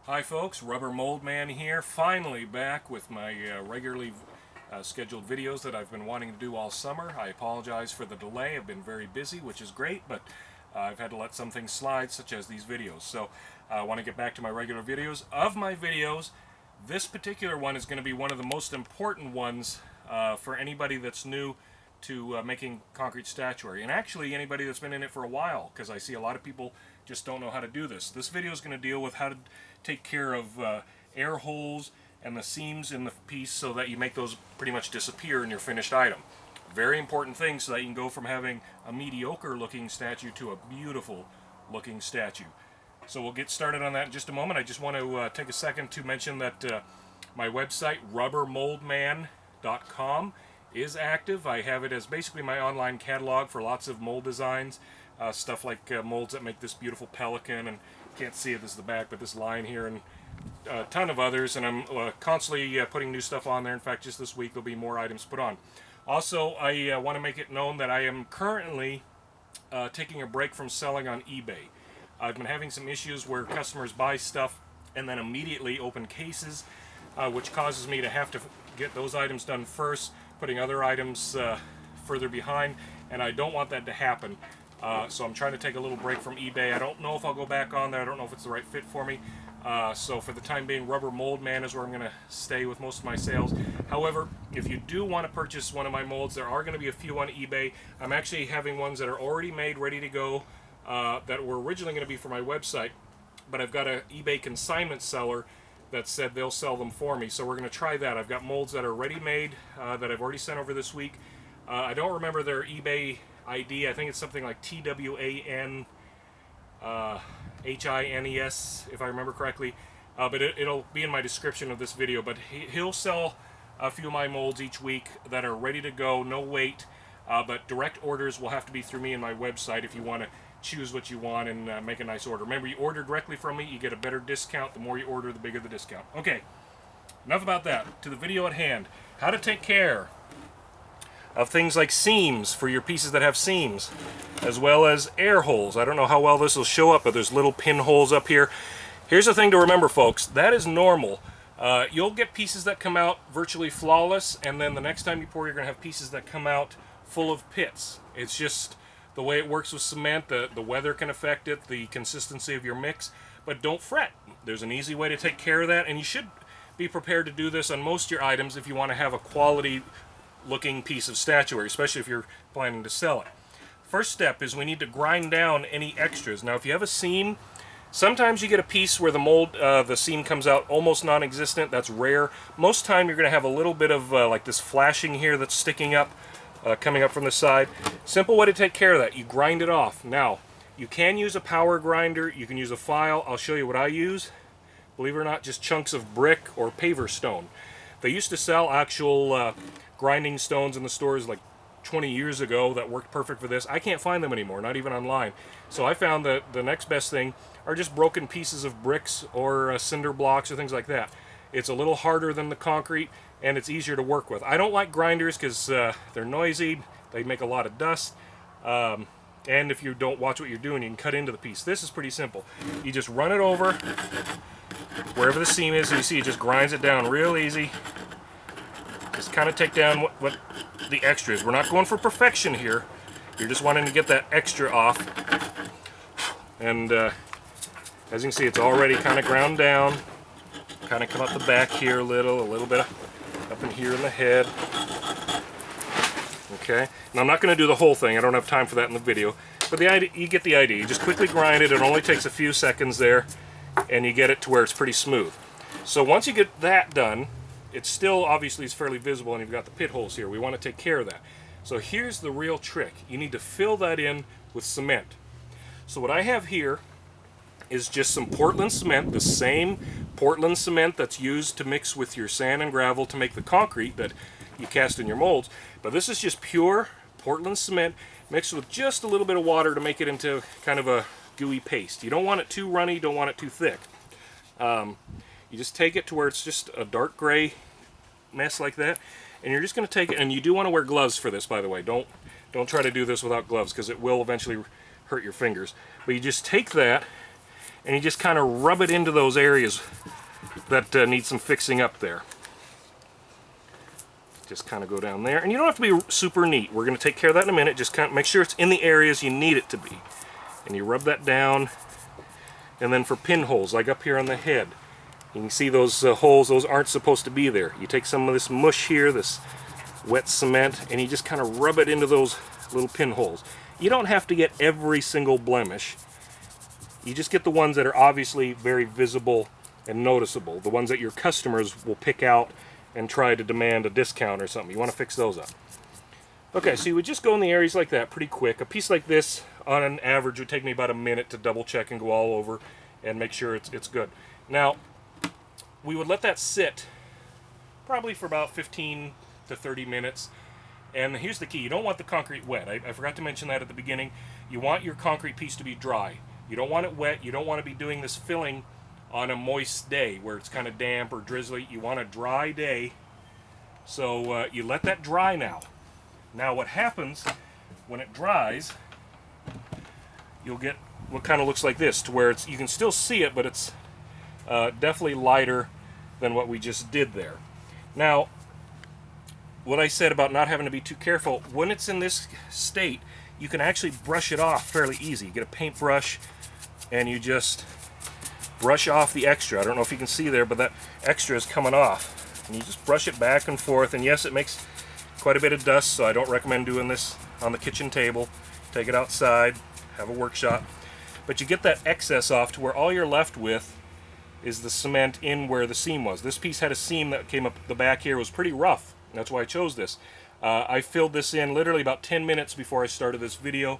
Hi folks, Rubber Mold Man here, finally back with my regularly scheduled videos that I've been wanting to do all summer. I apologize for the delay. I've been very busy, which is great, but I've had to let some things slide, such as these videos. So I want to get back to my regular videos. Of my videos, this particular one is going to be one of the most important ones for anybody that's new to making concrete statuary, and actually anybody that's been in it for a while, because I see a lot of people just don't know how to do this. This video is going to deal with how to take care of air holes and the seams in the piece so that you make those pretty much disappear in your finished item. Very important thing so that you can go from having a mediocre looking statue to a beautiful looking statue. So we'll get started on that in just a moment. I just want to take a second to mention that my website, rubbermoldman.com, is active. I have it as basically my online catalog for lots of mold designs, stuff like molds that make this beautiful pelican, and you can't see it, this is the back, but this line here, and a ton of others, and I'm constantly putting new stuff on there. In fact, just this week there'll be more items put on. Also, I want to make it known that I am currently taking a break from selling on eBay. I've been having some issues where customers buy stuff and then immediately open cases, which causes me to have to get those items done first, putting other items further behind, and I don't want that to happen. So I'm trying to take a little break from eBay. I don't know if I'll go back on there. I don't know if it's the right fit for me. So for the time being, Rubber Mold Man is where I'm going to stay with most of my sales. However, if you do want to purchase one of my molds, there are going to be a few on eBay. I'm actually having ones that are already made, ready to go, that were originally going to be for my website, but I've got an eBay consignment seller that said they'll sell them for me. So we're going to try that. I've got molds that are ready made that I've already sent over this week. I don't remember their eBay ID. I think it's something like TWAN HINES, if I remember correctly. But it'll be in my description of this video. But he'll sell a few of my molds each week that are ready to go, no wait. But direct orders will have to be through me and my website if you want to choose what you want and make a nice order. Remember, you order directly from me, you get a better discount. The more you order, the bigger the discount. Okay, enough about that. To the video at hand. How to take care of things like seams for your pieces that have seams, as well as air holes. I don't know how well this will show up, but there's little pinholes up here. Here's the thing to remember, folks. That is normal. You'll get pieces that come out virtually flawless, and then the next time you pour, you're going to have pieces that come out full of pits. It's just the way it works with cement. The weather can affect it, the consistency of your mix, but don't fret. There's an easy way to take care of that, and you should be prepared to do this on most of your items if you want to have a quality looking piece of statuary, especially if you're planning to sell it. First step is we need to grind down any extras. Now if you have a seam, sometimes you get a piece where the mold, the seam comes out almost non-existent. That's rare. Most time you're going to have a little bit of like this flashing here that's sticking up, coming up from the side. Simple way to take care of that. You grind it off. Now, you can use a power grinder. You can use a file. I'll show you what I use. Believe it or not, just chunks of brick or paver stone. They used to sell actual grinding stones in the stores like 20 years ago that worked perfect for this. I can't find them anymore, not even online. So I found that the next best thing are just broken pieces of bricks or cinder blocks or things like that. It's a little harder than the concrete, and it's easier to work with. I don't like grinders because they're noisy, they make a lot of dust, and if you don't watch what you're doing, you can cut into the piece. This is pretty simple. You just run it over wherever the seam is, and you see it just grinds it down real easy. Just kind of take down what the extra is. We're not going for perfection here. You're just wanting to get that extra off. And as you can see, it's already kind of ground down. Kind of come up the back here a little bit up in here in the head. Okay. Now I'm not going to do the whole thing. I don't have time for that in the video. But the idea, you get the idea. You just quickly grind it. It only takes a few seconds there, and you get it to where it's pretty smooth. So once you get that done, it still obviously is fairly visible, and you've got the pit holes here. We want to take care of that. So here's the real trick. You need to fill that in with cement. So what I have here is just some Portland cement, the same Portland cement that's used to mix with your sand and gravel to make the concrete that you cast in your molds. But this is just pure Portland cement mixed with just a little bit of water to make it into kind of a gooey paste. You don't want it too runny, don't want it too thick. You just take it to where it's just a dark gray mess like that, and you're just going to take it, and you do want to wear gloves for this, by the way. Don't try to do this without gloves, because it will eventually hurt your fingers. But you just take that and you just kind of rub it into those areas that need some fixing up there. Just kind of go down there, and you don't have to be super neat. We're going to take care of that in a minute. Just kind of make sure it's in the areas you need it to be. And you rub that down. And then for pinholes, like up here on the head, you can see those holes, those aren't supposed to be there. You take some of this mush here, this wet cement, and you just kind of rub it into those little pinholes. You don't have to get every single blemish. You just get the ones that are obviously very visible and noticeable, the ones that your customers will pick out and try to demand a discount or something. You want to fix those up. Okay, so you would just go in the areas like that pretty quick. A piece like this, on an average, would take me about a minute to double check and go all over and make sure it's good. Now, we would let that sit probably for about 15 to 30 minutes. And here's the key. You don't want the concrete wet. I forgot to mention that at the beginning. You want your concrete piece to be dry. You don't want it wet. You don't want to be doing this filling on a moist day where it's kind of damp or drizzly. You want a dry day, so you let that dry now. Now what happens when it dries, you'll get what kind of looks like this, to where you can still see it, but it's definitely lighter than what we just did there. Now, what I said about not having to be too careful, when it's in this state, you can actually brush it off fairly easy. You get a paintbrush and you just brush off the extra. I don't know if you can see there, but that extra is coming off. And you just brush it back and forth, and yes, it makes quite a bit of dust, so I don't recommend doing this on the kitchen table. Take it outside, have a workshop. But you get that excess off to where all you're left with is the cement in where the seam was. This piece had a seam that came up the back here. It was pretty rough. That's why I chose this. I filled this in literally about 10 minutes before I started this video,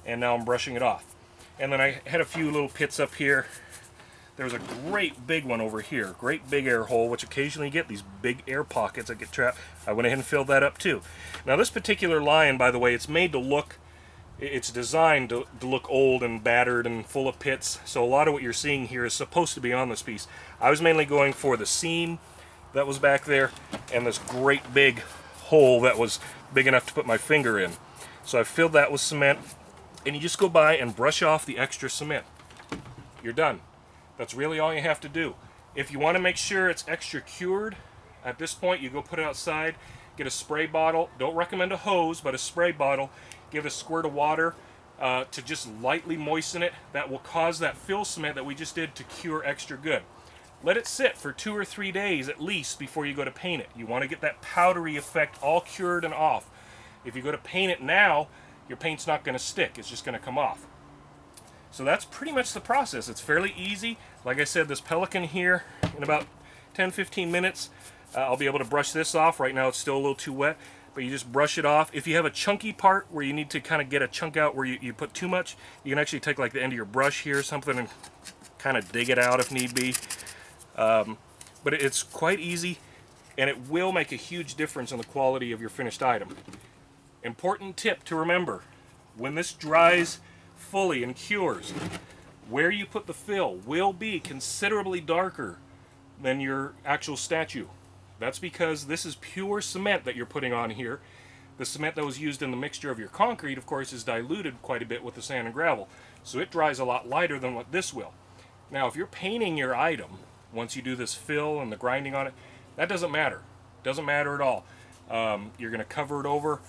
and now I'm brushing it off. And then I had a few little pits up here. There's a great big one over here, great big air hole, which occasionally you get these big air pockets that get trapped. I went ahead and filled that up too. Now this particular line, by the way, it's made to look, it's designed to look old and battered and full of pits. So a lot of what you're seeing here is supposed to be on this piece. I was mainly going for the seam that was back there and this great big hole that was big enough to put my finger in. So I filled that with cement, and you just go by and brush off the extra cement. You're done. That's really all you have to do. If you want to make sure it's extra cured, at this point you go put it outside, get a spray bottle. Don't recommend a hose, but a spray bottle. Give it a squirt of water to just lightly moisten it. That will cause that fill cement that we just did to cure extra good. Let it sit for 2 or 3 days at least before you go to paint it. You want to get that powdery effect all cured and off. If you go to paint it now, your paint's not going to stick. It's just going to come off. So that's pretty much the process. It's fairly easy. Like I said, this Pelican here, in about 10-15 minutes, I'll be able to brush this off. Right now it's still a little too wet, but you just brush it off. If you have a chunky part where you need to kind of get a chunk out where you put too much, you can actually take like the end of your brush here or something and kind of dig it out if need be. But it's quite easy, and it will make a huge difference in the quality of your finished item. Important tip to remember, when this dries fully and cures, where you put the fill will be considerably darker than your actual statue. That's because this is pure cement that you're putting on here. The cement that was used in the mixture of your concrete, of course, is diluted quite a bit with the sand and gravel, so it dries a lot lighter than what this will. Now, if you're painting your item, once you do this fill and the grinding on it, that doesn't matter. Doesn't matter at all. You're going to cover it over.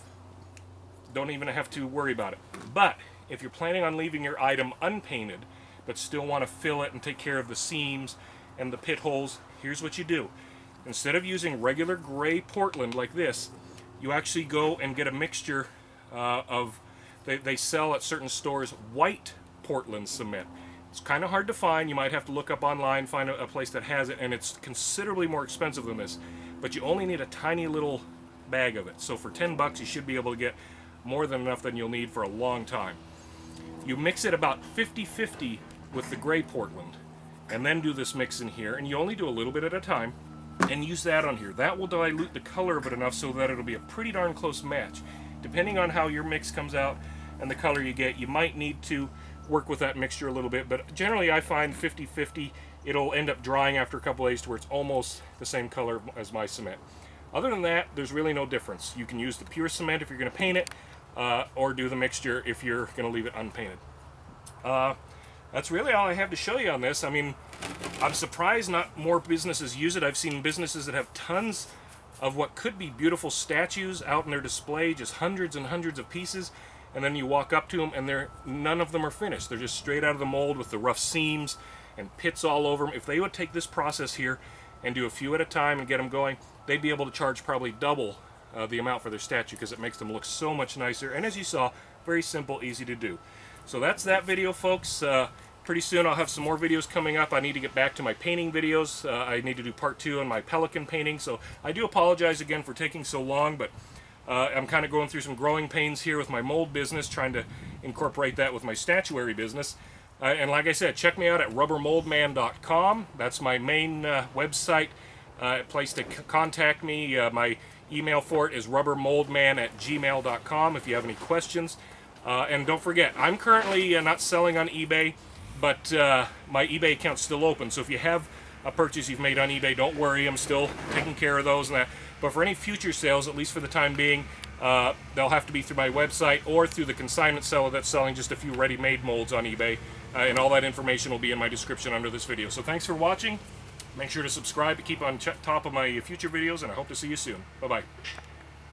Don't even have to worry about it. But if you're planning on leaving your item unpainted, but still want to fill it and take care of the seams and the pit holes, here's what you do. Instead of using regular gray Portland like this, you actually go and get a mixture they sell at certain stores white Portland cement. It's kind of hard to find. You might have to look up online, find a place that has it, and it's considerably more expensive than this. But you only need a tiny little bag of it. So for 10 bucks, you should be able to get more than enough than you'll need for a long time. You mix it about 50-50 with the gray Portland, and then do this mix in here, and you only do a little bit at a time, and use that on here. That will dilute the color of it enough so that it'll be a pretty darn close match. Depending on how your mix comes out and the color you get, you might need to work with that mixture a little bit, but generally I find 50-50, it'll end up drying after a couple days to where it's almost the same color as my cement. Other than that, there's really no difference. You can use the pure cement if you're going to paint it, or do the mixture if you're going to leave it unpainted. that's really all I have to show you on this. I mean, I'm surprised not more businesses use it. I've seen businesses that have tons of what could be beautiful statues out in their display, just hundreds and hundreds of pieces, and then you walk up to them and none of them are finished. They're just straight out of the mold with the rough seams and pits all over them. If they would take this process here and do a few at a time and get them going, they'd be able to charge probably double the amount for their statue, because it makes them look so much nicer. And as you saw, very simple, easy to do. So that's that video, folks. Pretty soon I'll have some more videos coming up. I need to get back to my painting videos. I need to do part 2 on my pelican painting. So I do apologize again for taking so long, but I'm kind of going through some growing pains here with my mold business, trying to incorporate that with my statuary business. And like I said, check me out at rubbermoldman.com. That's my main website, place to contact me. My email for it is rubbermoldman@gmail.com if you have any questions. And don't forget, I'm currently not selling on eBay, but my eBay account's still open. So if you have a purchase you've made on eBay, don't worry, I'm still taking care of those and that. But for any future sales, at least for the time being, they'll have to be through my website or through the consignment seller that's selling just a few ready-made molds on eBay. And all that information will be in my description under this video. So thanks for watching. Make sure to subscribe to keep on top of my future videos, and I hope to see you soon. Bye-bye.